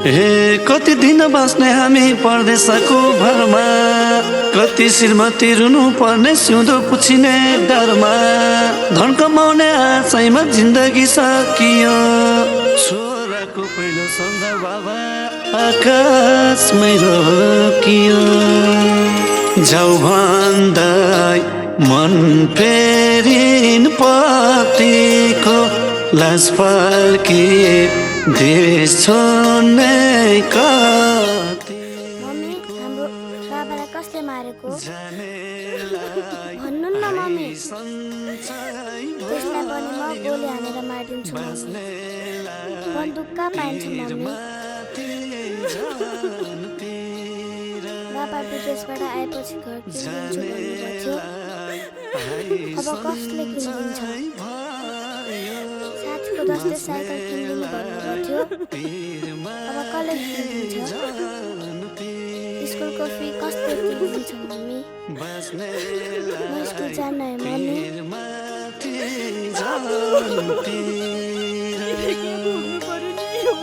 हे कति दिन बस्ने हामी परदेशको भरमा, कति श्रीमती रुनु पर्ने सिउँदो पुछिने डरमा, धन कमाउने आशैमा जिन्दगी सकियो। छोराको पहिलो सन्दा बाबा आकाशमै रोकियो। जाऊ भन्दै मन फेरिन पतिको लाज फर्किए देश छोड्ने कति। मम्मी, हाम्रो बाबालाई कसले मारेको भन्नु न मम्मी। त्यसलाई पनि म गोली हानेर मारिदिन्छु मम्मी। बन्दुक कहाँ पाइन्छ मम्मी? बाबा विदेशबाट आएपछि घर किनिदिन्छु भन्नुभएको थियो। अब कसले किनिदिन्छ? साथीको जस्तै साइकल किनिदिनु भन्नुभएको थियो। अब कसले किनिदिन्छ? स्कुलको फी कसले तिर्दिन्छ मम्मी? म स्कुल जान्न है मम्मी।